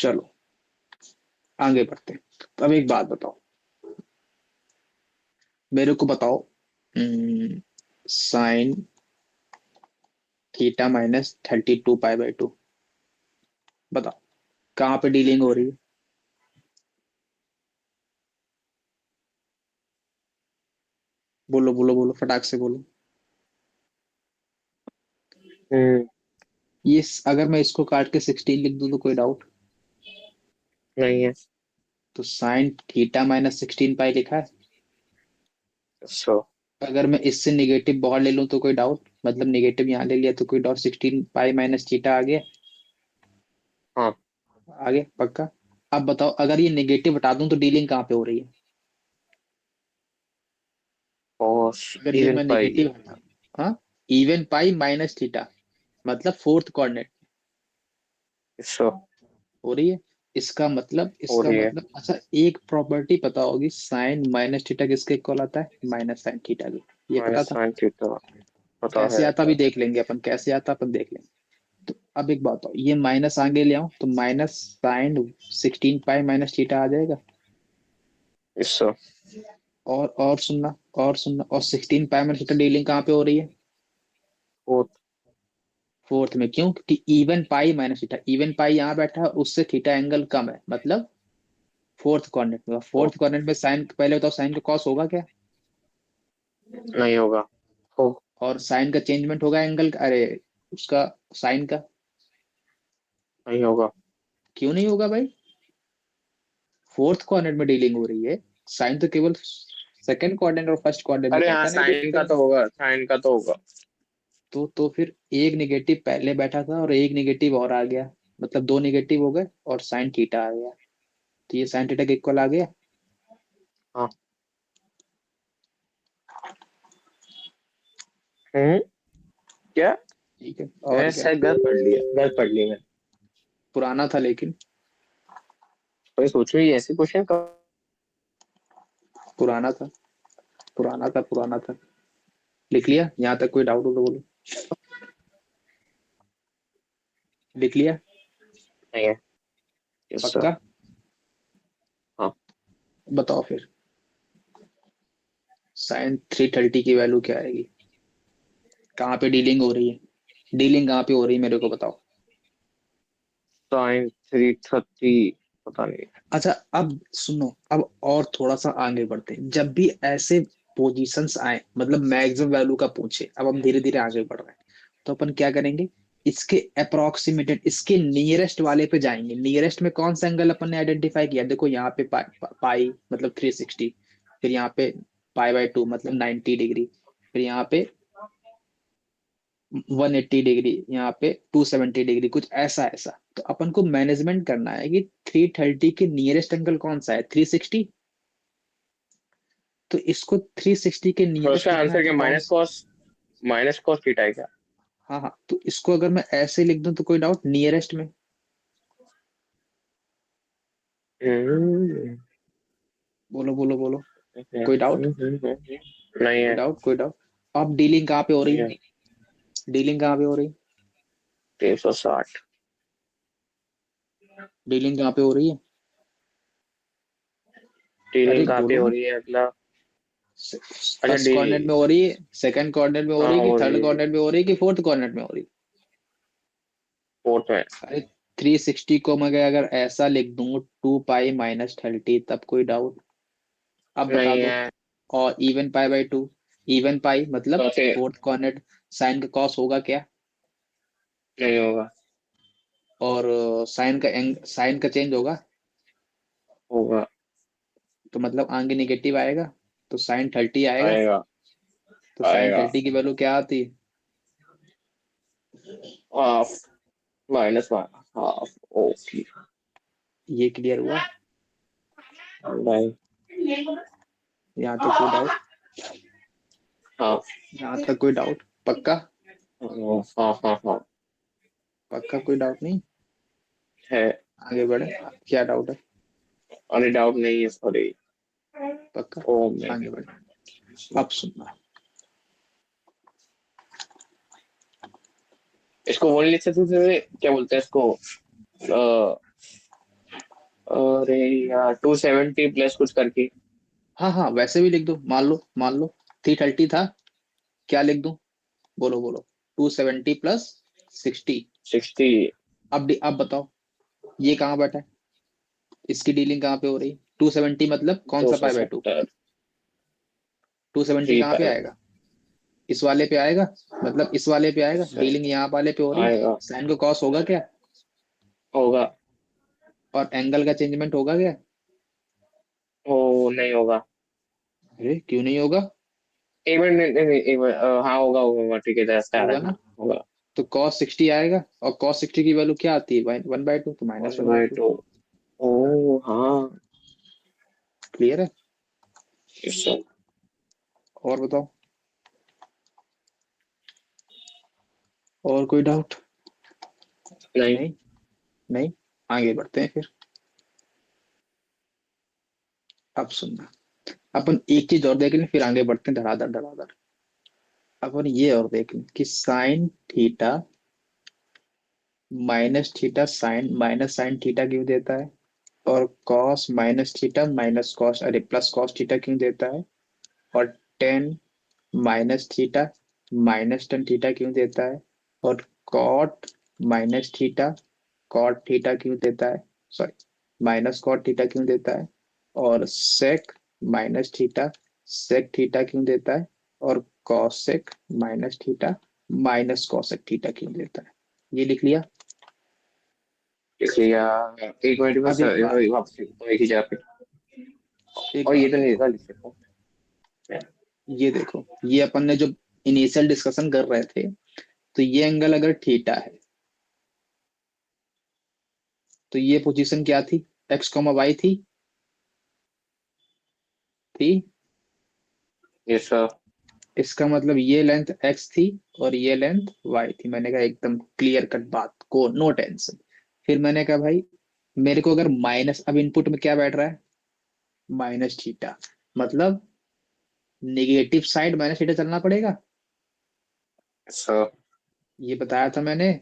चलो आगे बढ़ते हैं। तो अब एक बात बताओ, मेरे को बताओ, साइन थीटा माइनस 32 पाई/2, बताओ कहाँ पे डीलिंग हो रही है। बोलो बोलो बोलो, फटाक से बोलो। हम्म। ये अगर मैं इसको काट के 16 लिख दूं तो कोई डाउट? नहीं है। तो साइन थीटा माइनस 16 पाई लिखा है। सो अगर मैं इससे निगेटिव बाहर ले लूं तो कोई डाउट? मतलब निगेटिव यहाँ ले लिया तो कोई डाउट? 16 पाई माइनस थीटा आ गया। हाँ। आ गया पक्का। अब बताओ, अगर ये निगेटिव हटा दूं तो डीलिंग कहाँ पे हो रही है? कॉस अगर ये इवन मैं पाई। निगेटिव हटा, हाँ, इवन पाई माइनस थीटा, मतलब फोर्थ कोऑर्डिनेट सो हो रही है। इसका मतलब, हो इसका रही है। मतलब अच्छा, एक प्रॉपर्टी पता होगी, साइन माइनस थीटा किसके इक्वल आता है? माइनस साइन थीटा की। ये पता माइनस था? साइन थीटा पता कैसे है। आता भी देख लेंगे अपन, कैसे आता अपन देख लेंगे। तो अब एक बात हो, ये माइनस आगे ले आऊं तो minus sine 16 pi minus theta आ जाएगा। सो और सुनना, और सुनना, और 16 पाई माइनस थीटा डीलिंग कहाँ पे हो रही है? फोर्थ। फोर्थ में। क्यों? क्योंकि इवन पाई माइनस थीटा, इवन पाई यहाँ बैठा है, उससे थीटा एंगल कम है, मतलब फोर्थ क्वाड्रेंट में। फोर्थ क्वाड्रेंट में साइन, पहले बताओ साइन का कॉस होगा क्या? नहीं होगा। हो। और साइन का चेंजमेंट होगा एंगल, अरे उसका, साइन का। नहीं होगा। क्यों नहीं होगा भाई? फोर्थ क्वाड्रेंट में डीलिंग हो रही है, साइन तो केवल सेकंड क्वाड्रेंट और फर्स्ट क्वाड्रेंट में अरे हाँ, करता है, नहीं साइन देखते का हैं। तो होगा, साइन का तो होगा। तो फिर एक निगेटिव पहले बैठा था और एक निगेटिव और आ गया, मतलब दो निगेटिव हो गए और साइन थीटा आ गया। तो ये साइन थीटा के इक्वल आ गया। हाँ। हम्म। क्या? ठीक है, और मैंने क्या। शायद घर पढ़ ली मैं। पुराना था लेकिन, कोई सोच रही है ऐसी क्वेश्चन का। पुराना था, पुराना था, पुराना था। लिख लिया? यहाँ तक कोई डाउट हो तो बोलो। लिख लिया? नहीं है। Yes sir. पक्का? हाँ। बताओ फिर, साइन 330 की वैल्यू क्या आएगी? कहाँ पे डीलिंग हो रही है? डीलिंग कहाँ पे हो रही है मेरे को बताओ। साइन 330। पता नहीं। अच्छा अब सुनो, अब और थोड़ा सा आगे बढ़ते हैं। जब भी ऐसे पोजीशंस आए, मतलब मैक्सिमम वैल्यू का पूछे, अब हम धीरे धीरे आगे बढ़ रहे हैं, तो अपन क्या करेंगे, इसके अप्रोक्सीमेटेड, इसके नियरेस्ट वाले पे जाएंगे। नियरेस्ट में कौन सा एंगल अपन ने आइडेंटिफाई किया? देखो यहाँ पे पाई मतलब 360, फिर यहाँ पे पाई/2 मतलब 90 डिग्री, फिर यहाँ पे 180 डिग्री, यहाँ पे 270 डिग्री, कुछ ऐसा ऐसा। तो अपन को मैनेजमेंट करना है कि 330 के नियरेस्ट एंगल कौन सा है? 360। तो इसको 360 के तो नियरेस्ट उसका लिखना है आंसर तो क्या, कौन माइनस कॉस थीटा है क्या? हाँ हाँ, तो इसको अगर मैं ऐसे लिख दूं तो कोई डाउट? नियरेस्ट में। हम्म। बोलो बोलो बोलो, कोई डाउट? नहीं कोई है। डाउट? कोई डाउट? अब डीलिंग कहाँ पे हो रही नहीं है? है। डीलिंग कहाँ पे हो रही है? 360। डीलिंग कहाँ पे हो रही है? अरे डीलिंग कहाँ पे बोलो हो ना। रही है मतलब? अच्छा फर्स्ट डी। कोऑर्डिनेट में हो रही है, सेकंड कोऑर्डिनेट में हो हाँ रही है, कि हो रही थर्ड है। कोऑर्डिनेट में हो रही है, कि फोर्थ कोऑर्डिनेट में हो रही है? फोर्थ में। अरे 360 को मैं अगर ऐसा लिख दूं 2 पाई माइनस 30, तब कोई डाउट? अब बता नहीं दो। है। और इवन पाई/2, इवन पाई मतलब तो फिर फोर्थ कॉर्नर, साइन का कॉस होगा क्या? नहीं होगा। और साइन का चेंज होगा, होगा। तो मतलब आगे निगेटिव आएगा, तो साइन 30 आएगा। आएगा। तो साइन आएगा। 30 की वैल्यू क्या आती? Half. Minus one. Half. Okay. ये क्लियर हुआ? नहीं। यहाँ तक कोई डाउट? हाँ। यहाँ तक कोई डाउट? पक्का? हाँ हाँ हाँ। पक्का कोई डाउट नहीं? है। आगे बढ़े, क्या डाउट है? अरे डाउट नहीं है, सॉरी। पक्का? ओ मैं। आगे बढ़े। अब सुनना। इसको वो नहीं लिख सकते थे, क्या बोलते हैं इसको? अरे यार 270 प्लस कुछ करके। हाँ हाँ, वैसे भी लिख दो, मान लो 330 था, क्या लिख दूं? बोलो बोलो। 270 + 60। 60। अब बताओ, ये कहाँ बैठा है? इसकी डीलिंग कहाँ पे हो रही? 270 मतलब कौन दो सा सौ पाई बाय टू? सत्तर 270 थ्री कहाँ पे पाई। आएगा? इस वाले पे आएगा, मतलब इस वाले पे आएगा, सर डीलिंग यहाँ वाले पे हो रही। आएगा। साइन का कॉस होगा क्या? होगा। और एंगल का चेंजमेंट होगा क्या? ओ नहीं होगा। अरे क्यों नहीं होगा? एक मिनट नहीं नहीं एक मिनट हाँ होगा होगा ठीक है जैसे आ रहा होगा है ना? होगा। तो कॉस 60 आएगा, और कॉस 60 की वैल्यू क्या आती है? 1/2, तो वन -1/2। बाय टू ओ हाँ। क्लियर है? Yes sir. और बताओ, और कोई डाउट? नहीं। नहीं? नहीं? आगे बढ़ते हैं फिर। अब सुनना, अपन एक चीज और देख लें, फिर आगे बढ़ते हैं धड़ाधड़ धड़ाधड़। अपन ये और देख लें कि sin theta minus theta sin minus sin theta क्यों देता है, और cos minus theta minus cos, अरे प्लस कॉस थीटा क्यों देता है, और tan minus theta minus tan theta क्यों देता है, और cot minus theta cot theta क्यों देता है, सॉरी माइनस कॉट थीटा क्यों देता है, और sec minus theta sec theta क्यों देता है, और cosec minus theta minus cosec theta क्यों देता है। ये लिख लिया? इसलिए एक मिनट में अब एक बात, वापस एक ही जगह पे। एक और ये बात तो नहीं बताओ, था लिख सकता हूँ। ये देखो, ये अपन ने जो इनिशियल डिस्कशन कर रहे थे, तो ये एंगल अगर थीटा है, तो ये पोजीशन क्या थी? x, y थी। Yes sir. इसका मतलब ये लेंथ x थी, और ये लेंथ y थी। मैंने कहा एकदम क्लियर कट बात को, नो टेंशन। फिर मैंने कहा भाई, मेरे को अगर माइनस, अब इनपुट में क्या बैठ रहा है? माइनस थीटा, मतलब निगेटिव साइड माइनस थीटा चलना पड़ेगा। Yes sir. ये बताया था मैंने।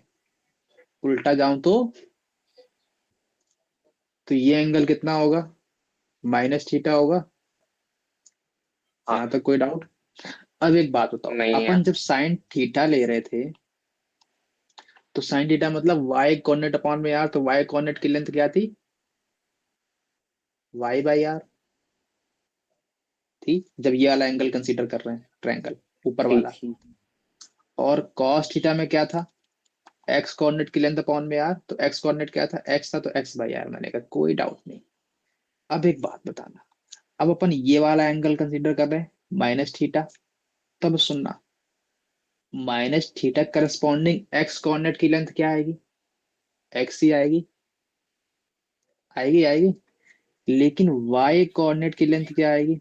उल्टा जाऊं तो ये एंगल कितना होगा? -थीटा होगा। हाँ। यहां तक कोई डाउट? अब एक बात बताओ, नहीं है। अपन जब साइन थीटा ले रहे थे, तो साइन थीटा मतलब वाई कोऑर्डिनेट अपॉन में आर, तो वाई कोऑर्डिनेट की लेंथ क्या थी? y/r थी, जब ये वाला एंगल कंसीडर कर रहे हैं, ट्रायंगल ऊपर ठीक वाला। ठीक। और cos थीटा में क्या था? x कोऑर्डिनेट की लेंथ अपॉन में r, तो x कोऑर्डिनेट क्या था? x था, तो x/r। मैंने कहा कोई डाउट नहीं। अब एक बात बताना, अब अपन ये वाला एंगल कंसीडर कर रहे हैं, -थीटा। तब सुनना, -थीटा करस्पॉन्डिंग x कोऑर्डिनेट की लेंथ क्या आएगी? x ही आएगी, आएगी आएगी। लेकिन y कोऑर्डिनेट की लेंथ क्या आएगी?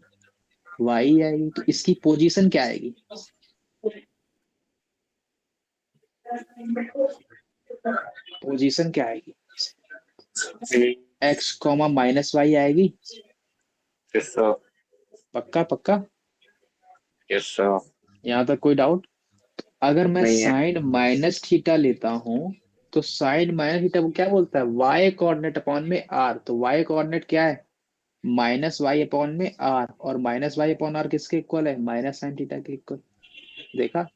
y ही आएगी। तो इसकी पोजीशन क्या आएगी? पोजीशन क्या आएगी? x, -y आएगी। Yes sir. पक्का पक्का? Yes sir. यहाँ तक कोई डाउट? अगर मैं नहीं है। साइन माइनस थीटा लेता हूं, तो साइन माइनस थीटा वो क्या बोलता है? वाई कोऑर्डिनेट अपॉन में आर। तो वाई कोऑर्डिनेट क्या है? -y अपॉन में आर, और -y अपॉन आर किसके इक्वल है? माइनस साइन थीटा के इक्वल। देखा?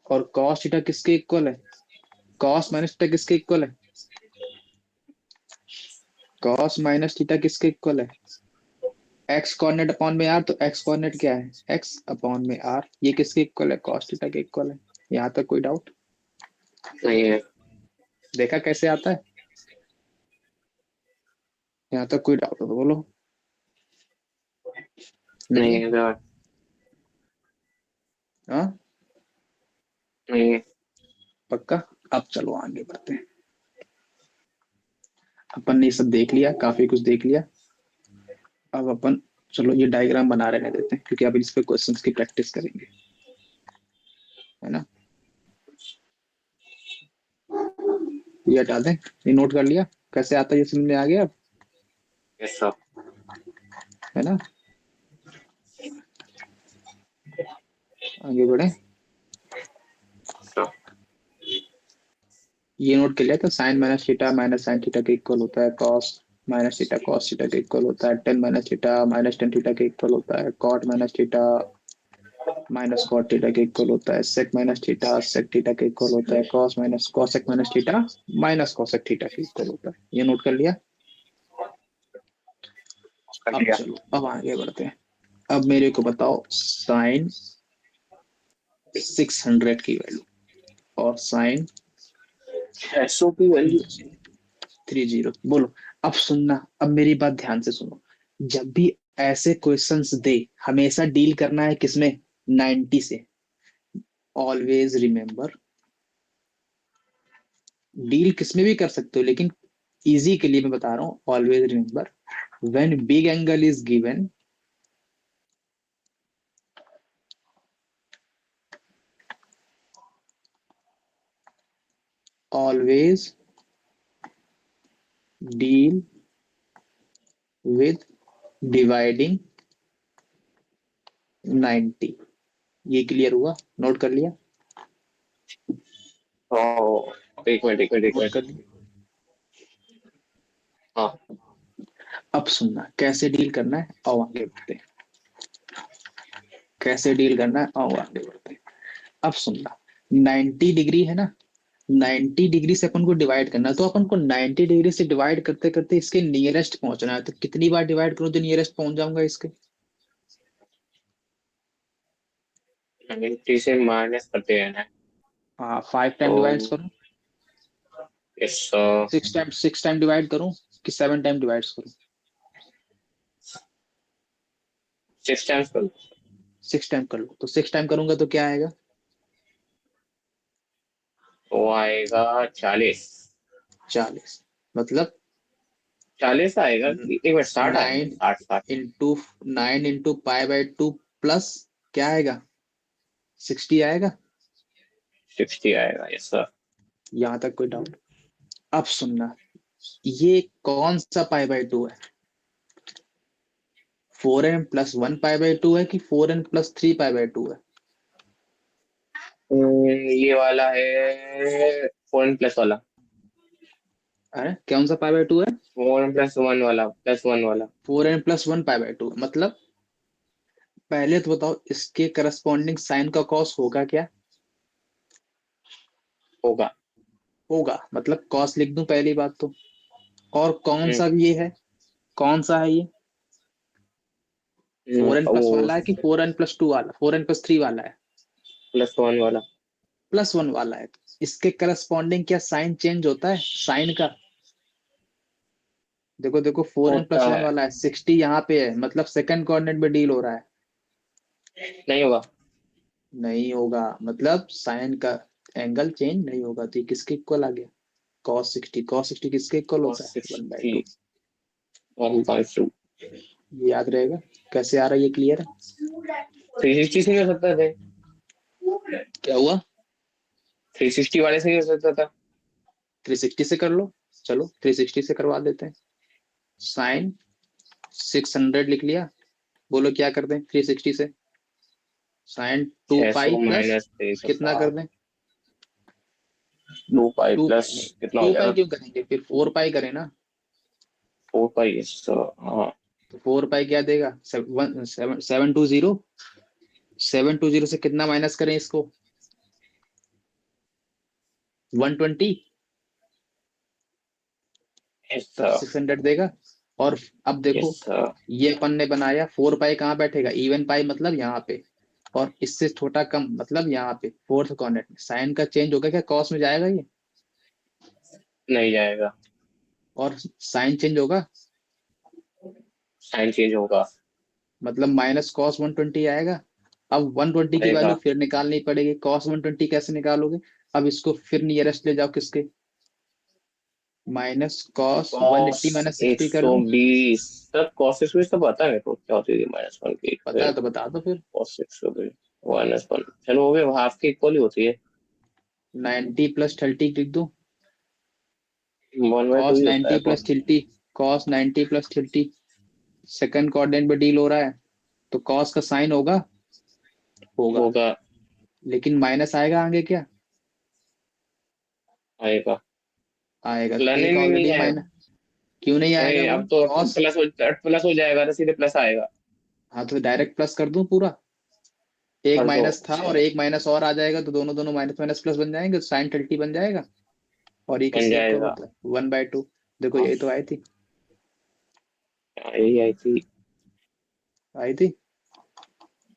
और कॉस थीटा किसके इक्वल है? कॉस माइनस थीटा किसके इक्वल है? कॉस माइनस थीटा किसके इक्वल है? एक्स कोऑर्डिनेट अपॉन में आर, तो एक्स कोऑर्डिनेट क्या है? एक्स अपॉन में आर। ये किसके इक्वल है? कॉस थीटा के इक्वल है। यहाँ तक कोई डाउट? नहीं है। देखा कैसे आता है? यहाँ तक कोई डाउट हो तो बोलो। नहीं नहीं है? है सर। हाँ? नहीं है। पक्का? अब चलो आगे बढ़ते हैं। अपन ने ये सब देख लिया, काफी कुछ देख लिया। अब अपन, चलो ये डायग्राम बना रहने देते हैं, क्योंकि अब इस पे क्वेश्चंस की प्रैक्टिस करेंगे, है ना? ये हटा दें, ये नोट कर लिया कैसे आता है, ये समझ में आ गया अब, यस सर। है ना? आगे बढ़े। सर ये नोट कर लिया था, sin minus theta minus sin theta के इक्वल होता है cos minus theta cos theta के इक्वल होता है tan minus theta minus tan theta के इक्वल होता है cot minus theta minus cot theta के इक्वल होता है sec minus theta sec theta के इक्वल होता है cos minus cosec minus theta minus cosec theta के इक्वल होता है। ये नोट कर लिया। कर अब लिया। चलो अब आगे बढ़ते हैं। अब मेरे को बताओ साइन 600 की वैल्यू और साइन 600 की वैल्यू। 30 बोलो। अब सुनना, अब मेरी बात ध्यान से सुनो। जब भी ऐसे क्वेश्चंस दे, हमेशा डील करना है किसमें, 90 से। ऑलवेज रिमेम्बर, डील किसमें भी कर सकते हो लेकिन इजी के लिए मैं बता रहा हूँ, always remember when big angle is given, always deal with dividing 90। ये क्लियर हुआ, नोट कर लिया। ओ एक मिनट एक मिनट एक नोट मिनट। कर लिया। हाँ। अब सुनना कैसे डील करना है, आओ आगे बढ़ते हैं। कैसे डील करना है, आओ आगे बढ़ते हैं। अब सुनना, 90 डिग्री है ना, 90 डिग्री से अपन को डिवाइड करना है, तो अपन को 90 डिग्री से डिवाइड करते करते इसके नियरेस्ट पहुंचना है। तो कितनी बार डिवाइड करूं तो नियरेस्ट पहुंच जाऊंगा इसके। 90 से माइनस करते हैं ना। हाँ, 5 टाइम डिवाइड तो करूं, इस 6 टाइम डिवाइड करूं कि 7 टाइम डिवाइड करूं। 6 टाइम्स कर। 6 टाइम कर लो, तो 6 टाइम करूंगा तो क्या आएगा, तो आएगा 40। 40। मतलब 40 आएगा कि एक मिनट 60 आएगा 9 60 60। Into 9 into pi by 2 plus क्या आएगा, 60 आएगा। 60 आएगा यस सर। यहां तक कोई डाउट। अब सुनना, ये कौन सा पाई बाई 2 है, 4n+1 पाई बाई 2 है कि 4n+3 पाई बाई 2 है। ये वाला है 4n+1 वाला। अरे कौन सा पाई बाई 2 है, 4n+1 वाला +1 वाला। 4n+1 पाई बाई 2 मतलब, पहले तो बताओ इसके करस्पॉन्डिंग साइन का कॉस होगा क्या, होगा। होगा मतलब कॉस लिख दूं पहली बात तो। और कौन हम्म, सा ये है, कौन सा है ये, 4n+ वो वाला है कि 4n+2 वाला, 4n+3 वाला है, +1 वाला। +1 वाला है। इसके करस्पॉन्डिंग क्या साइन चेंज होता है साइन का, देखो देखो, फोर एन होता प्लस वन है। वाला है, 60 यहाँ पे है, मतलब सेकंड कोऑर्डिनेट में डील हो रहा है। नहीं होगा। नहीं होगा मतलब साइन का एंगल चेंज नहीं होगा, तो ये किसके इक्वल आ गया, cos 60 किसके इक्वल और होता है, 1/2। 1/2। ये याद रहेगा। कैसे आ रहा है ये, क्लियर है। 360 से भी हो सकता था। क्या हुआ, 360 वाले से भी हो सकता था। 360 से कर लो, चलो 360 से करवा देते हैं। साइन 600 लिख लिया, बोलो क्या कर दें 360 से, sign to 600 pi plus minus कितना 360। कर दें, 2 पाई टू प्लस पाई नहीं, कितना हो 2 पाई जाएगा। क्यों करेंगे, फिर 4 पाई करें ना। 4 पाई यस सर हाँ। तो 4 पाई क्या देगा, 720 से कितना माइनस करें इसको, 120, यस सर। 600 देगा। और अब यस देखो, सर। ये अपन ने बनाया 4 पाई कहाँ बैठेगा, इवन पाई मतलब यहाँ पे, और इससे छोटा कम मतलब यहाँ पे फोर्थ कॉर्डिनेट में, साइन का चेंज होगा क्या, कॉस में जाएगा ये, नहीं जाएगा। और साइन चेंज होगा, साइन चेंज होगा। मतलब -cos 120 आएगा। अब 120 की वैल्यू आएगा। फिर निकालनी पड़ेगी, cos 120 कैसे निकालोगे, अब इसको फिर नियरेस्ट ले जाओ किसके, -cos 180 कॉस -60 कर दूं। 120 सर कॉस 120 तो पता है मेरे को क्या होती थी -1 की पता है फिर। तो बता दो फिर। कॉस 120 -1 चलो हो गए हाफ के इक्वल ही होती है। 90 + 30 लिख दूं, 1/2 cos ही होता 90 है + कॉस। 30, cos 90 + 30, सेकंड कोऑर्डिनेट में डील हो रहा है, तो cos का साइन होगा, होगा, होगा। लेकिन माइनस आएगा आगे क्या, आएगा। आएगा, नहीं एक नहीं नहीं ऑलरेडी आएगा। माइनस। क्यों नहीं आएगा नहीं, भाई, अब तो कॉस। प्लस हो जाएगा ना, सीधे प्लस आएगा। हाँ तो डायरेक्ट प्लस कर दूं पूरा, एक कर दो। माइनस था और एक माइनस और आ जाएगा तो दोनों दोनों माइनस माइनस प्लस बन जाएंगे, साइन 30 बन जाएगा। और ये बन किसके इक्वल जाएगा। होता है, 1/2। देखो हाँ, यही तो आई थी, यही आई थी। आई थी।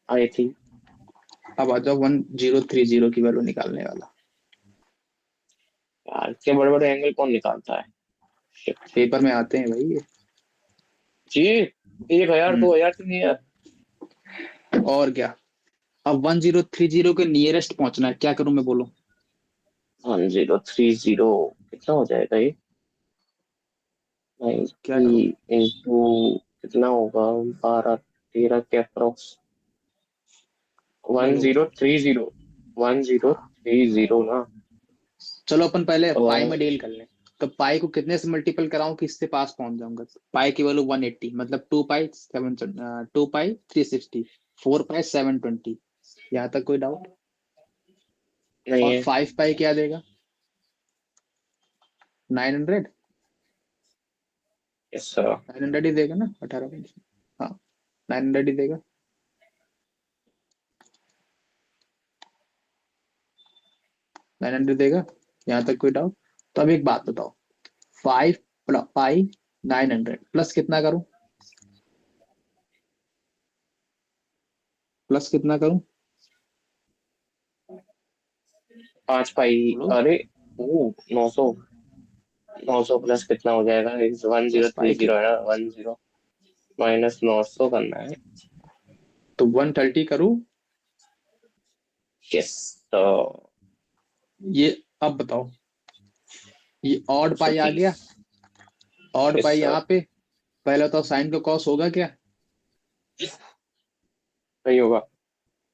आई थी। अब आ जाओ 1030 की वैल्यू निकालने वाला। यार, इतने बड़े बड़े एंगल कौन निकालता है? Shit। पेपर में आते हैं भाई ये। जी, 1,000 हम्म 2,000 की नहीं यार। और क्या। अब 1030 के नियरेस्ट पहुंचना है, क्या करूं मैं, बोलो। 1030 कितना हो जाएगा ये? क्या 90 करूं। इंटू कितना होगा? 12 13 के अप्रोक्स। वन बोलो। जीरो थ्री जीरो 1030 ना। चलो अपन पहले पाई में और डील कर लें। तो पाई को कितने से मल्टीपल कराऊं कि इससे पास पहुंच जाऊंगा। पाई की वैल्यू 180, मतलब 2 पाई 4 पाई 720, यहाँ तक कोई डाउट। नहीं और है। 5 पाई क्या देगा, 900। Yes sir. 900 ही देगा ना, 18। हाँ 900 ही देगा। 900 देगा, यहाँ तक कोई डाउट। तो अब एक बात बताओ, 5 पाई 900 प्लस कितना करूं, प्लस कितना करूं। 5 पाई। बोलो। अरे, ओ 900। 900 प्लस कितना हो जाएगा? One zero plus three pi के, जीरो है ना, 10 माइनस 900 करना है। तो 130 करूं। यस। तो ये अब बताओ, ये ऑड पाई आ 130। गया। ऑड यस पाई सर। यहाँ पे, पहले तो साइन का कॉस होगा क्या, नहीं होगा।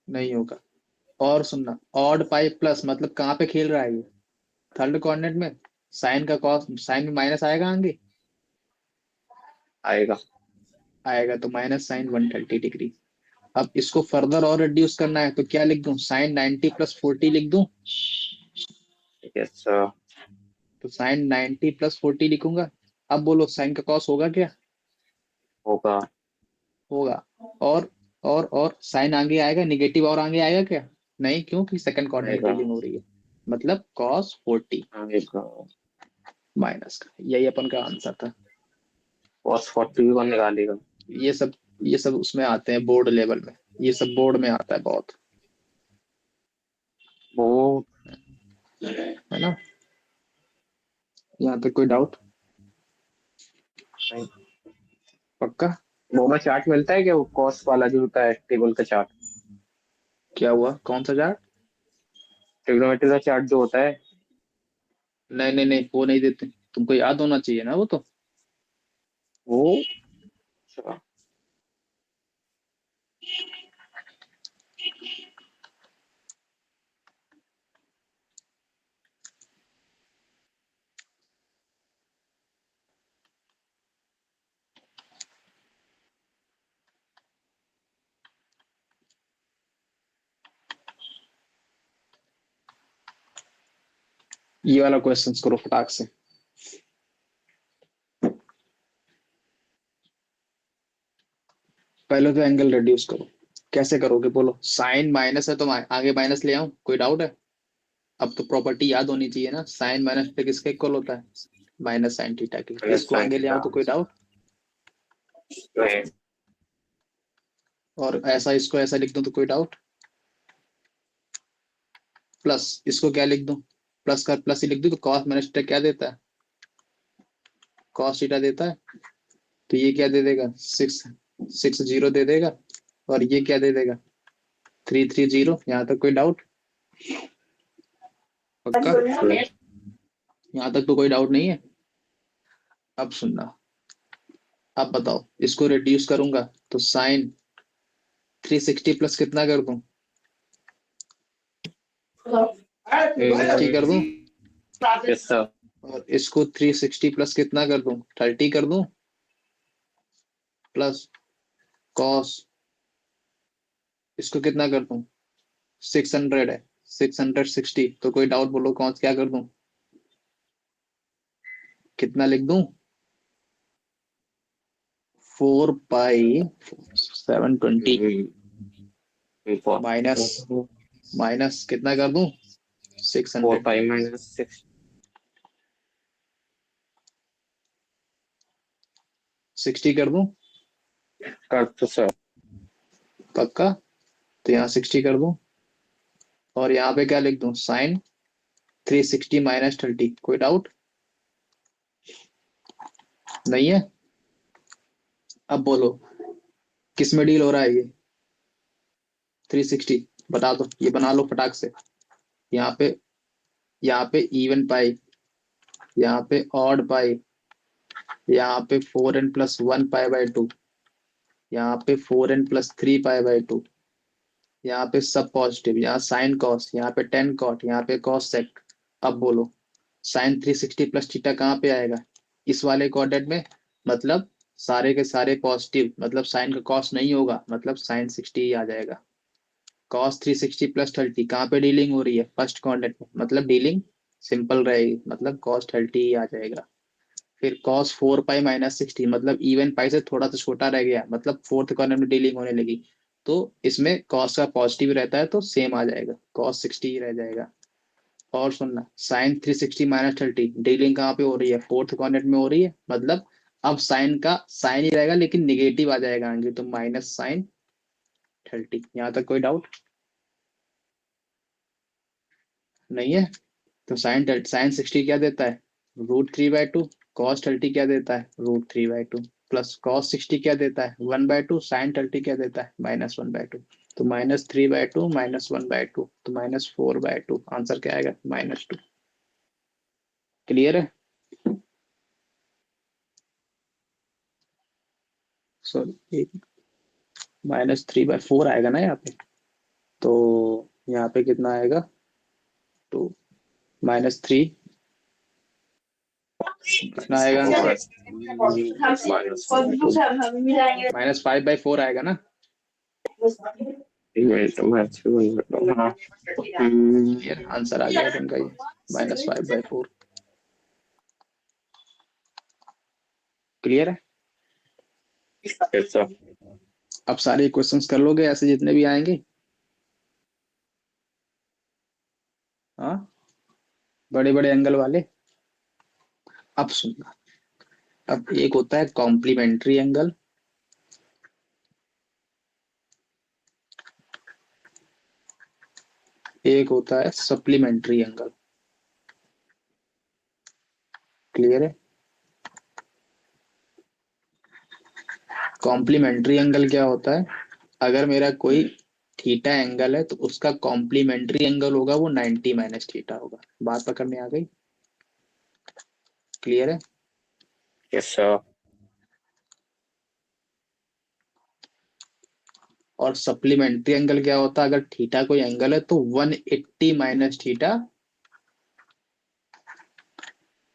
नहीं होगा। और सुनना, ऑड पाई प्लस मतलब कहाँ पे खेल रहा है ये, थर्ड कोऑर्डिनेट में। साइन का कॉस, साइन में माइनस आएगा आगे, आएगा। आएगा तो -sin 130 डिग्री। अब इसको फर्दर और रिड्यूस करना है तो क्या लिख दूं, sin 90 + 40 लिख दूं। Yes sir. तो sin 90 + 40 लिखूंगा। अब बोलो साइन का कॉस होगा क्या, होगा। होगा। और और साइन आगे आएगा, निगेटिव और आगे आएगा क्या, नहीं, क्योंकि सेकंड कोऑर्डिनेट आएगा। डीलिंग हो रही है। मतलब cos 40 आएगा। माइनस का, यही अपन का आंसर था। कॉस 40 भी कौन निकालेगा? ये सब, ये सब उसमें आते हैं बोर्ड लेवल में, ये सब बोर्ड में आता है बहुत, वो है ना। यहाँ पे कोई डाउट, नहीं। पक्का। वो में चार्ट मिलता है क्या, वो कॉस वाला जो होता है, टेबल का चार्ट? क्या हुआ, कौन सा चार्ट। ट्रिग्नोमेट्री का चार्ट जो होता है। नहीं नहीं नहीं, वो नहीं देते, तुमको याद होना चाहिए ना वो तो। वो अच्छा। ये वाला क्वेश्चन करो फटाक से। पहले तो एंगल रिड्यूस करो, कैसे करोगे बोलो, साइन माइनस है तो आगे माइनस ले आऊं, कोई डाउट है। अब तो प्रॉपर्टी याद होनी चाहिए ना, साइन माइनस पे किसका इक्वल होता है, -sin 90 के, प्लस इसको साइन आगे ले थीटा। आऊं तो कोई डाउट। नहीं। और ऐसा इसको ऐसा लिख दूं तो कोई डाउट। प्लस इसको क्या लिख दूं, प्लस का प्लस ही लिख दूं तो cos - क्या देता है, cos थीटा देता है। तो ये क्या दे देगा, 660 दे देगा। और ये क्या दे देगा, 330। यहाँ तक कोई डाउट, पक्का। यहाँ तक तो कोई डाउट नहीं है। अब सुनना, अब बताओ, इसको रिड्यूस करूंगा तो साइन 360 प्लस कितना कर दूं, 60 कर दूं। Yes sir. और इसको 360 प्लस कितना कर दूं, 30 कर दूं। प्लस कॉस, इसको कितना कर दूं, 600 है, 660। तो कोई डाउट बोलो, कौन क्या कर दूं। कितना लिख दूं? 4 पाई 720 माइनस माइनस कितना कर दूं? 600। 4 पाई -6 60 कर दूं? कर तो सर। पक्का? तो यहाँ 60 कर दूं, और यहाँ पे क्या लिख दूं? साइन 360 - 30। कोई डाउट नहीं है? अब बोलो, किस में डील हो रहा है ये? 360 बता दो, ये बना लो फटाक से। यहाँ पे, यहाँ पे इवन पाई, यहाँ पे ऑड पाई, यहाँ पे 4n+1 पाई/2, यहाँ पे 4n+3 पाई/2, यहाँ पे सब पॉजिटिव, यहाँ साइन कॉस, यहाँ पे टेन कॉट, यहाँ पे कॉस सेक। अब बोलो, साइन 360 + थीटा कहाँ पे आएगा? इस वाले कोऑर्डिनेट में। मतलब सारे के सारे पॉजिटिव, मतलब साइन का कॉस नहीं होगा, मतलब साइन 60 ही आ जाएगा। कॉस 360 + 30 कहाँ पे डीलिंग हो रही है? फर्स्ट कोऑर्डिनेट में, मतलब डीलिंग सिंपल रहेगी, मतलब कॉस 30 ही आ जाएगा। फिर कॉस 4 पाई - 60, मतलब इवन पाई से थोड़ा सा छोटा रह गया, मतलब फोर्थ कॉर्नर में डीलिंग होने लगी, तो इसमें कॉस का पॉजिटिव रहता है तो सेम आ जाएगा, कॉस 60 ही रह जाएगा। और सुनना, साइन 360 - 30 डीलिंग कहाँ पे हो रही है? फोर्थ कॉर्नर में हो रही है, मतलब अब साइन का साइन ही रहेगा लेकिन निगेटिव आ जाएगा आगे, तो -sin 30। यहाँ तक कोई डाउट नहीं है? तो साइन 60 क्या देता है? √3/2। कॉस 30 क्या देता है? √3/2। प्लस कॉस 60 क्या देता है? 1/2। साइन 30 क्या देता है? -1/2। तो -3/2 -1/2, तो -4/2। आंसर क्या आएगा? -2। क्लियर है? सॉरी, -3/4 आएगा ना यहाँ पे, तो यहाँ पे कितना आएगा? 2 -3 कितना आएगा आंसर? -5/4 आएगा ना? क्लियर, आंसर आ गया अपन का ये, -5/4। क्लियर है? अब सारे क्वेश्चंस कर लोगे ऐसे जितने भी आएंगे? हाँ, बड़े बड़े एंगल वाले। अब सुनना, अब एक होता है कॉम्प्लीमेंट्री एंगल, एक होता है सप्लीमेंट्री एंगल। क्लियर है? कॉम्प्लीमेंट्री एंगल क्या होता है? अगर मेरा कोई थीटा एंगल है तो उसका कॉम्प्लीमेंट्री एंगल होगा वो 90 - थीटा होगा। बात पकड़ में आ गई? क्लियर है? Yes sir. और सप्लीमेंट्री एंगल क्या होता है? अगर थीटा कोई एंगल है तो 180 - थीटा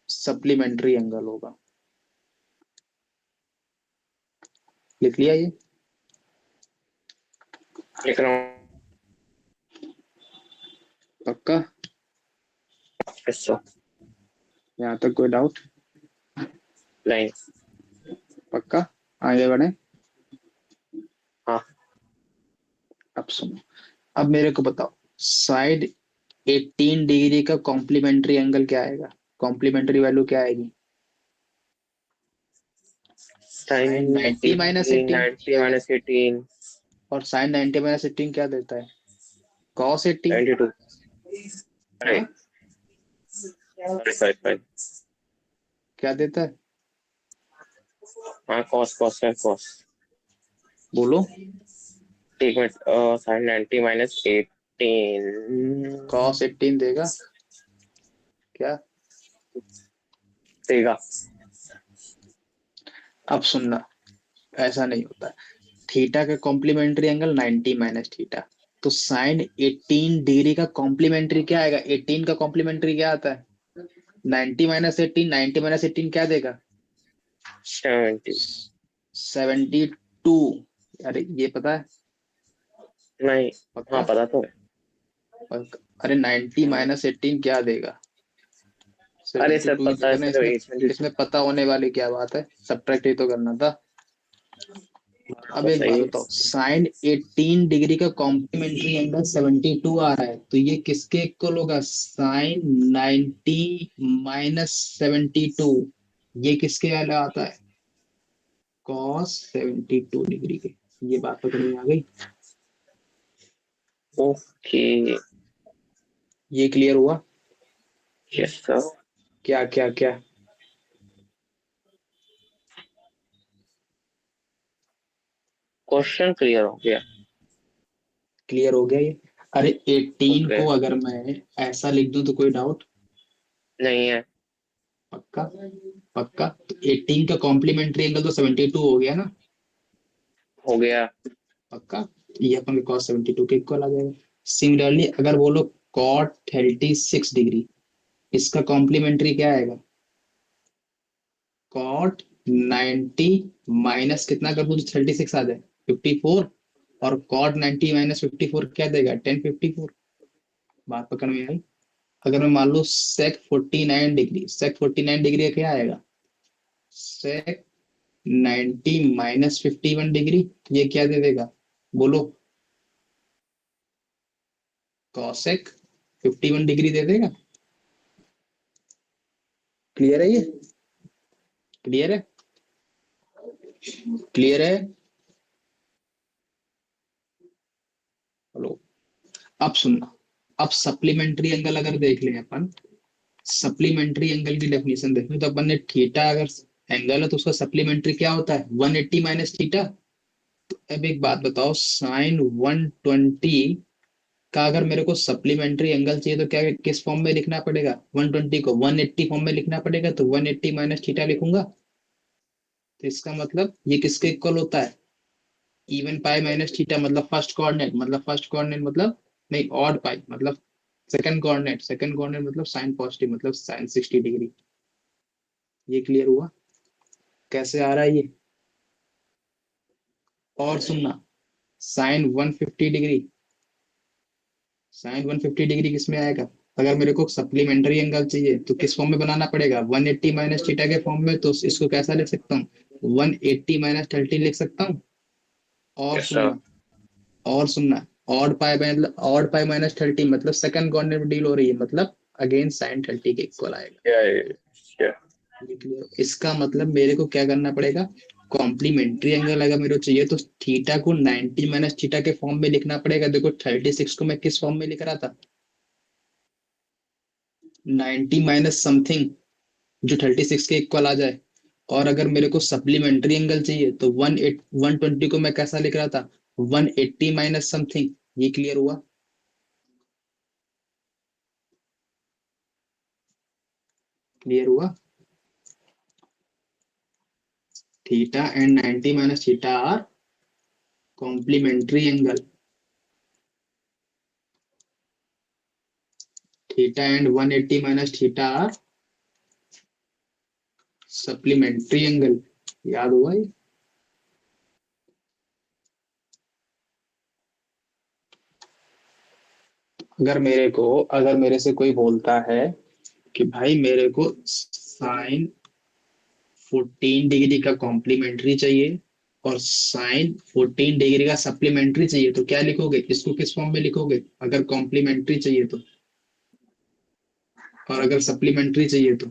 सप्लीमेंट्री एंगल होगा। लिख लिया ये? लिख रहा हूँ। पक्का? Yes sir. यहाँ तक कोई डाउट नहीं। पक्का? आगे बढ़े। हाँ। अब सुनो, अब मेरे को बताओ, साइड 18 डिग्री का कॉम्प्लीमेंट्री एंगल क्या आएगा? कॉम्प्लीमेंट्री वैल्यू क्या आएगी? Sign sign 90 - 18। 90 - 18 और साइन 90 - 18 क्या देता है? कॉस 18। 92। अरे हाँ, सॉरी। क्या देता है? हाँ, कॉस कॉस है कॉस। बोलो। एक मिनट। साइन 90 - 18 कॉस 18 देगा क्या? देगा। अब सुनना, ऐसा नहीं होता है। थीटा का कॉम्प्लीमेंट्री एंगल 90 - थीटा, तो साइन 18 डिग्री का कॉम्प्लीमेंट्री क्या आएगा? 18 का कॉम्प्लीमेंट्री क्या आता है? 90 - 18, 90 - 18 क्या देगा? 70। 72। अरे ये पता है? नहीं। हाँ, पक्का? पता तो है। अरे 90 - 18 क्या देगा? अरे सेवेंटी सर टू ही पता देगा है ना सर, इसमें। 8/22। इसमें पता होने वाली क्या बात है, सब्ट्रैक्ट ही तो करना था। अब तो एक बात सही। बताओ, साइन 18 डिग्री का कॉम्प्लीमेंट्री एंगल 72 आ रहा है, तो ये किसके इक्वल होगा? साइन 90 माइनस 72, ये किसके वाला आता है? कॉस 72 डिग्री के। ये बात पकड़ में आ गई? ओके। ये क्लियर हुआ? Yes sir. क्या क्या क्या? क्वेश्चन क्लियर हो गया। क्लियर हो गया ये? अरे 18 ओके। को अगर मैं ऐसा लिख दूं तो कोई डाउट? नहीं है। पक्का? पक्का? तो 18 का कॉम्प्लीमेंट्री एंगल तो 72 हो गया ना? हो गया। पक्का? ये अपन cos 72 के इक्वल आ जाएगा। सिमिलरली अगर बोलो cot 36 डिग्री, इसका कॉम्प्लीमेंट्री क्या आएगा? cot 90 माइनस कितना कर दूं तो 36 आ जाए? 54। और cot 90 माइनस 54 क्या देगा? 1054। बात पकड़ में आई? अगर मैं मान लो sec 49 डिग्री, sec 49 डिग्री का क्या आएगा? sec 90 माइनस 51 डिग्री, ये क्या दे देगा? बोलो। cosec 51 डिग्री दे देगा। क्लियर है ये? क्लियर है? क्लियर है? हेलो? अब सुनना। अब सप्लीमेंट्री एंगल अगर देख लें अपन, सप्लीमेंट्री एंगल की डेफिनेशन देखें तो अपन ने थीटा अगर एंगल है तो उसका सप्लीमेंट्री क्या होता है? 180 माइनस थीटा। अब एक बात बताओ, साइन 120 का अगर मेरे को सप्लीमेंट्री एंगल चाहिए तो क्या किस फॉर्म में लिखना पड़ेगा? 120 को 180 फॉर्म में लिखना पड़ेगा, तो 180 माइनस थीटा लिखूंगा। तो इसका मतलब ये किसके इक्वल होता है? इवन पाई माइनस थीटा, मतलब फर्स्ट कोऑर्डिनेट, मतलब फर्स्ट कोऑर्डिनेट मतलब नहीं, ऑड पाई मतलब सेकंड कोऑर्डिनेट, सेकंड कोऑर्डिनेट मतलब साइन पॉजिटिव मतलब साइन 60 डिग्री। ये क्लियर हुआ? कैसे आ रहा है ये? और सुनना, साइन 150 डिग्री, साइन 150 डिग्री किस में आएगा? अगर मेरे को सप्लीमेंट्री एंगल चाहिए तो किस फॉर्म में बनाना पड़ेगा? 180 माइनस थीटा के फॉर्म में। तो इसको कैसा लिख सकता हूँ? 180 माइनस 30 लिख सकता हूँ। और यस सर। सुनना, और सुनना, ऑड पाई मतलब ऑड पाई माइनस 30 मतलब सेकंड कोऑर्डिनेट में डील हो रही है, मतलब अगेन साइन 30 के इक्वल आएगा। या ये क्लियर? इसका मतलब मेरे को क्या करना पड़ेगा? कॉम्प्लीमेंट्री एंगल अगर मेरे को चाहिए तो थीटा को 90 माइनस थीटा के फॉर्म में लिखना पड़ेगा। देखो 36 को मैं किस फॉर्म में लिख रहा था? 90 माइनस समथिंग जो 36 के इक्वल आ जाए। और अगर मेरे को सप्लीमेंट्री एंगल चाहिए तो 120 को मैं कैसा लिख रहा था? 180 माइनस समथिंग। ये क्लियर हुआ? क्लियर हुआ? Theta and 90 minus theta are complementary angle. Theta and 180 minus theta are supplementary angle. याद हुआ ये? अगर मेरे से कोई बोलता है कि भाई मेरे को साइन 14 डिग्री का कॉम्प्लीमेंट्री चाहिए और साइन 14 डिग्री का सप्लीमेंट्री चाहिए, तो क्या लिखोगे? इसको किस फॉर्म में लिखोगे अगर कॉम्प्लीमेंट्री चाहिए तो? और अगर सप्लीमेंट्री चाहिए तो?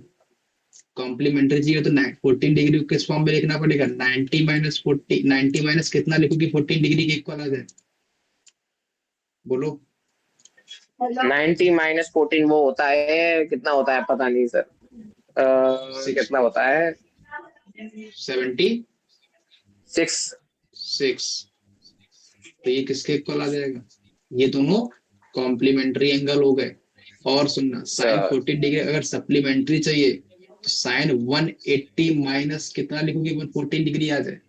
कॉम्प्लीमेंट्री चाहिए तो 14 डिग्री को किस फॉर्म में लिखना पड़ेगा? 90 माइनस 40, 90 माइनस कितना लिखोगे 14 डिग्री के इक्वल आ जाए? बोलो। 90 - 14 वो होता है, कितना होता है पता नहीं सर। सिक्स, कितना होता है? 76। 6। तो ये किसके इक्वल आ जाएगा? ये दोनों कॉम्प्लीमेंट्री एंगल हो गए। और सुनना, साइन सर 14 डिग्री अगर सप्लीमेंट्री चाहिए तो साइन 180 माइनस कितना लिखोगे 114 डिग्री आ जाए?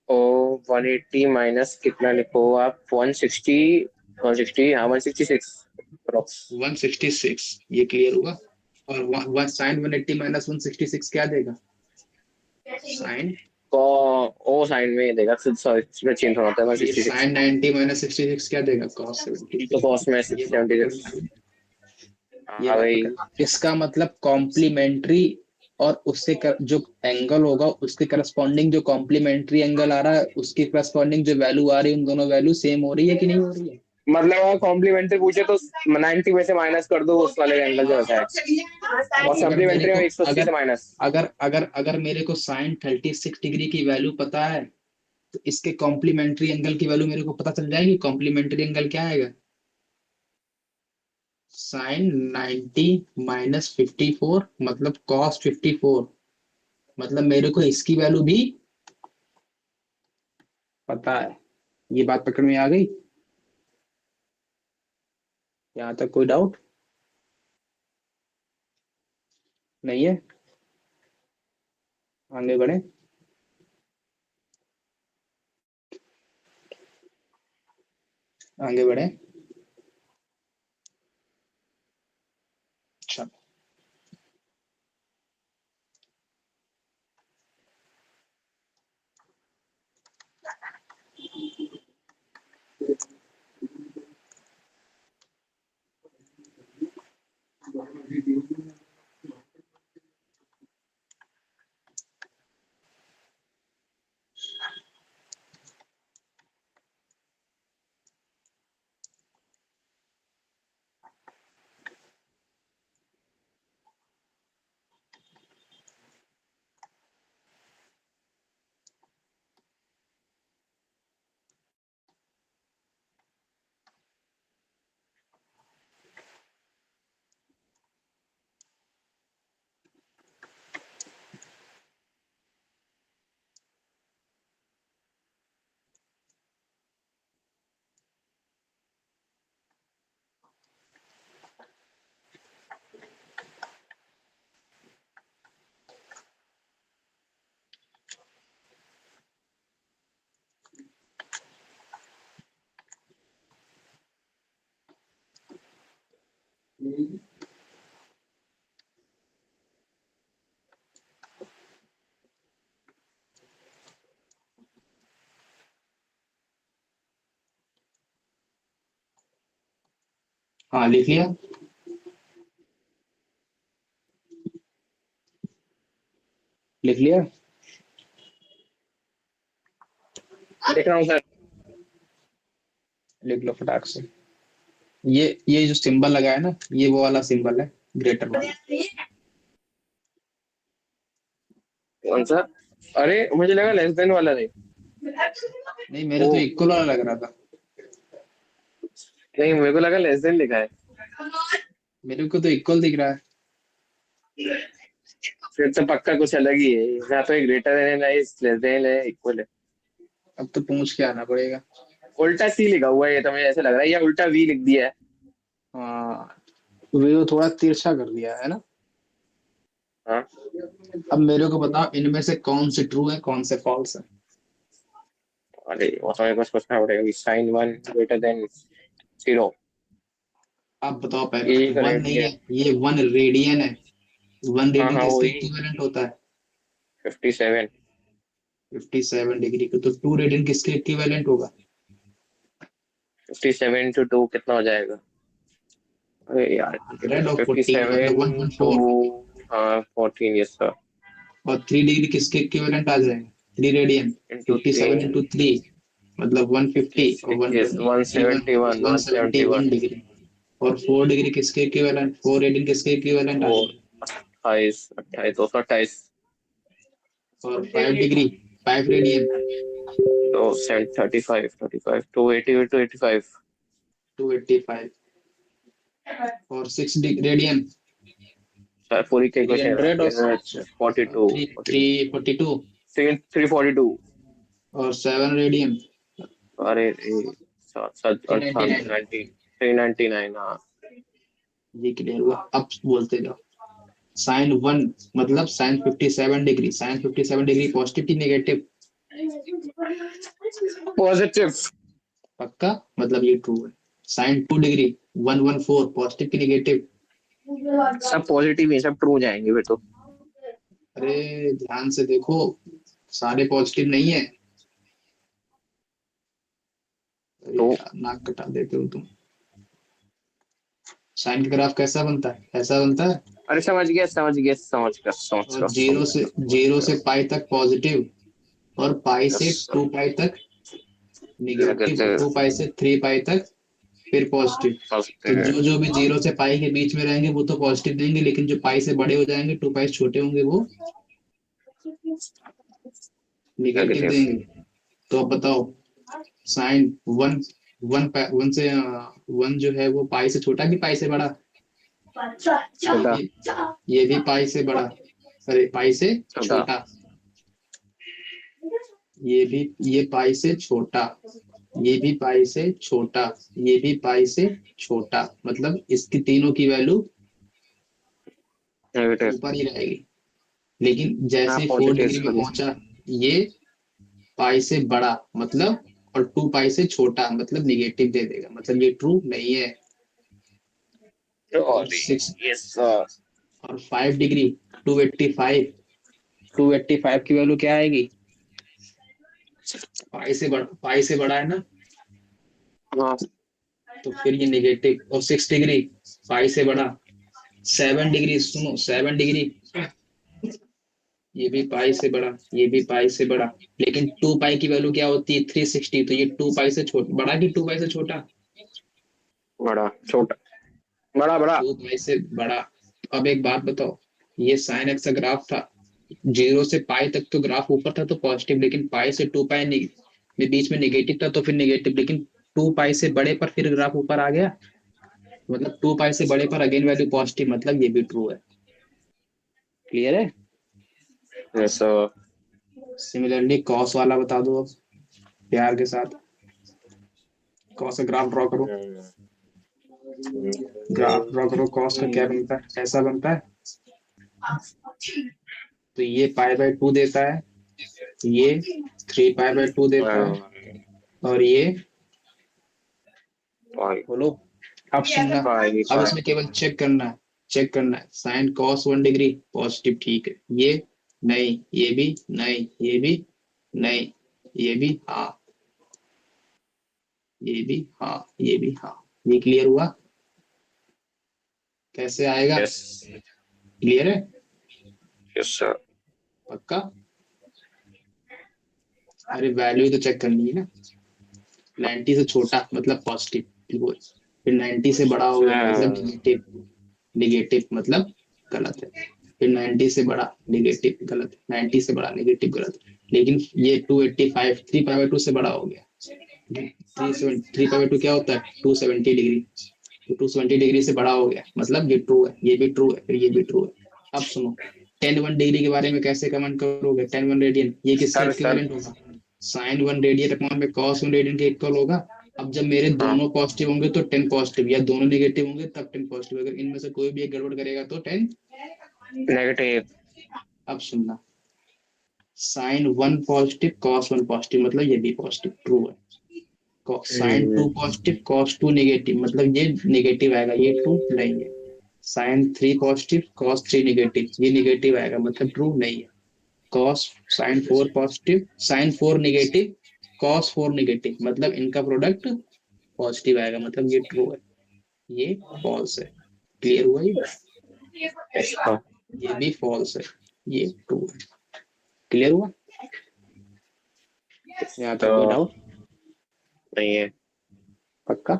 ओ 180 माइनस कितना लिखो आप? 160। 160, हाँ 166 अप्रोक्स। 166। ये क्लियर हुआ? और साइन 180 माइनस 166 क्या देगा? साइन, को ओ साइन में देगा फिर, सॉरी इसमें चेंज होता है ये 166। साइन 90 माइनस 66 क्या देगा? कॉस 72। तो कॉस में ये बात पकड़ 76। में आ गई? ये हाँ बात भाई। पकड़। इसका मतलब कॉम्प्लीमेंट्री और जो एंगल होगा उसके करस्पॉन्डिंग जो कॉम्प्लीमेंट्री एंगल आ रहा है उसके करस्पॉन्डिंग जो वैल्यू आ रही है उन दोनों वैल्यू सेम हो रही है कि नहीं हो रही है। मतलब अगर कॉम्प्लीमेंट्री पूछे तो 90 में से माइनस कर दो उस वाले एंगल जो हाँ होता है, और अगर मेरे सप्लीमेंट्री को में 180 अगर से माइनस। अगर अगर अगर मेरे को साइन 36 डिग्री की वैल्यू पता है तो इसके कॉम्प्लीमेंट्री एंगल की वैल्यू मेरे को पता चल जाएगी। कॉम्प्लीमेंट्री एंगल क्या आएगा, साइन 90 - 54 मतलब cos 54। मतलब मेरे को इसकी वैल्यू भी पता है। ये बात पकड़ में आ गई, यहाँ तक कोई डाउट नहीं है। आगे बढ़े, आगे बढ़े। अच्छा, हाँ लिख लिया, लिख लिया। देख रहा हूँ सर। लिख लो फटाक से। ये जो सिंबल लगा है ना, ये वो वाला सिंबल है, ग्रेटर वाला। कौन सा? अरे मुझे लगा लेस देन वाला नहीं। नहीं, मेरे ओ, तो इक्वल वाला लग रहा था। नहीं मेरे को लगा लेस देन लिखा है। मेरे को तो इक्वल दिख रहा है। फिर तो पक्का कुछ अलग ही है, यहाँ तो एक ग्रेटर देन है, लेस देन है, इक्वल है। अब तो पूछ के आना पड़ेगा। उल्टा सी लिखा हुआ है ये तो मुझे ऐसा लग रहा है, या उल्टा वी लिख दिया है। हाँ, वो थोड़ा तिरछा कर दिया है ना। हाँ। अब मेरे को बताओ इनमें से कौन से ट्रू है कौन से फॉल्स है। अरे वो तो मेरे को सोचना पड़ेगा कि साइन वन ग्रेटर देन 0। आप बताओ पहले, ये वन करेक्ट नहीं है। है, ये 1 रेडियन है। 1 रेडियन हाँ किसके वही। इक्विवेलेंट होता है, 57। 57 डिग्री को। तो 2 रेडियन किसके इक्विवेलेंट होगा। 57 × 2 कितना हो जाएगा? अरे यार, 114 57 मतलब 1.4। टू हाँ 14, यस सर। और 3 डिग्री किसके इक्विवेलेंट आ जाएगा, 3 रेडियन। इंटू 57 3। × 3 मतलब 150 और 120 171, 171। 171 डिग्री। और 4 डिग्री किसके इक्विवेलेंट, 4 रेडियन किसके इक्विवेलेंट आ वो जाएगा। 28, 28, 228। और 5 डिग्री, 5 रेडियन, तो 35, 35, 280, 285। 285। और 6 रेडियन, सर पूरी थ्री कैलकुलेशन हंड्रेड और 42, थ्री 42, थ्री 42। 342। और 7 रेडियन, अरे 7, 7 थ्री और नाइनटी नाइन 90, 399। हाँ। ये क्लियर हुआ, अब बोलते जाओ। sin 1 मतलब sin 57 degree, sin 57 degree positive की नेगेटिव। पॉजिटिव। पक्का, मतलब ये ट्रू है। sin 2 डिग्री 114 पॉजिटिव की नेगेटिव। सब पॉजिटिव ही, सब ट्रू जाएंगे फिर तो। अरे ध्यान से देखो, सारे पॉजिटिव नहीं है। अरे तो यार नाक कटा देते हो तुम। साइन का ग्राफ कैसा बनता है, ऐसा बनता है। अरे समझ गया समझ गया समझ गया समझ और गया समझ जीरो से पाई तक पॉजिटिव, और पाई से गया। 2 पाई तक निगेटिव, और नेगेटिव 2 पाई से 3 पाई तक फिर पॉजिटिव। तो पॉजिटिव। जो जो भी जीरो से पाई के बीच में रहेंगे वो तो पॉजिटिव देंगे, लेकिन जो पाई से बड़े हो जाएंगे, 2 पाई से छोटे होंगे, वो निगेटिव नेगेटिव। देंगे। तो अब बताओ, साइन वन, वन से वन जो है वो पाई से छोटा कि पाई से बड़ा। ये छोटा। भी ये भी पाई से बड़ा, अरे पाई से छोटा। छोटा। ये भी, ये पाई से छोटा, ये भी पाई से छोटा, ये भी पाई से छोटा, मतलब इसकी तीनों की वैल्यू नेगेटिव। ऊपर ही रहेगी। लेकिन हाँ जैसे ही 4 डिग्री पॉजिटिव में सॉरी। पहुंचा, ये पाई से बड़ा मतलब, और 2 पाई से छोटा मतलब निगेटिव दे देगा, मतलब ये ट्रू नहीं है। और सॉरी। Six, yes sir. और 5 डिग्री, 285, 285 की वैल्यू क्या आएगी, पाई से बड़ा है ना, हाँ। तो फिर ये निगेटिव। और 6 डिग्री पाई से बड़ा, 7 डिग्री, सुनो 7 डिग्री, ये भी पाई से बड़ा, ये भी पाई से बड़ा, लेकिन 2 पाई की वैल्यू क्या होती है, 360, तो ये 2 पाई से छोटा, बड़ा कि 2 पाई से छोटा, बड़ा छोटा। बड़ा बड़ा। 2 पाई से बड़ा। अब एक बात बताओ, ये साइन एक्स का ग्राफ था, जीरो से पाई तक तो ग्राफ ऊपर था तो पॉजिटिव, लेकिन पाई से 2 पाई में बीच में निगेटिव था तो फिर निगेटिव, लेकिन 2 पाई से बड़े पर फिर ग्राफ ऊपर आ गया, मतलब 2 पाई से बड़े पर अगेन वैल्यू पॉजिटिव, मतलब ये भी ट्रू है। क्लियर है। Yes sir. सिमिलरली कॉस वाला बता दो अब, प्यार के साथ। कॉस का ग्राफ ड्रॉ करो, ग्राफ ड्रॉ करो, कॉस का क्या बनता है, ऐसा बनता है। तो ये पाई/2 देता है, ये 3 पाई/2 देता है, और ये, बोलो, अब सुनना, फाइव अब फाइव। इसमें केवल चेक करना है, चेक करना है, साइन कॉस 1 डिग्री पॉजिटिव, ठीक है, ये नहीं, ये भी नहीं, ये भी नहीं, ये भी हाँ, ये भी हाँ, ये भी हाँ। ये क्लियर हुआ, कैसे आएगा, यस। क्लियर है, यस सर। पक्का। अरे वैल्यू तो चेक करनी है ना, 90 से छोटा मतलब पॉजिटिव, फिर 90 से बड़ा हो गया मतलब निगेटिव, निगेटिव मतलब गलत है, फिर 90 से बड़ा निगेटिव गलत है, 90 से बड़ा निगेटिव गलत है, लेकिन ये 285 3 पाई/2 से बड़ा हो गया, 3 पाई/2 क्या होता है, 270 डिग्री, तो 270 डिग्री से बड़ा हो गया, मतलब ये ट्रू है, ये भी ट्रू है, फिर ये भी ट्रू है। अब सुनो, 10 1 डिग्री के बारे में कैसे कमेंट करोगे, 10 1 रेडियन ये किसके सर सर। इक्विवेलेंट होगा, sin 1 रेडियन अपॉन में cos 1 रेडियन के इक्वल होगा। अब जब मेरे हाँ दोनों पॉजिटिव होंगे तो 10 पॉजिटिव, या दोनों नेगेटिव होंगे तब 10 पॉजिटिव, अगर इनमें से कोई भी एक गड़बड़ करेगा तो 10। नेगेटिव। अब सुनना, sin 1 पॉजिटिव cos 1 पॉजिटिव, मतलब ये भी पॉजिटिव ट्रू है। sin 2 पॉजिटिव cos 2 नेगेटिव, मतलब ये नेगेटिव आएगा, ये ट्रू नहीं है। sin 3 पॉजिटिव cos 3 नेगेटिव, ये नेगेटिव आएगा, मतलब ट्रू नहीं है। cos sin 4 positive sin 4 negative cos 4 negative, मतलब इनका प्रोडक्ट पॉजिटिव आएगा, मतलब ये ट्रू है, ये फॉल्स है। क्लियर हुआ ये, यस सर। ये भी फॉल्स है, ये ट्रू है। क्लियर हुआ, यहाँ तो तक कोई डाउट, नहीं है। पक्का।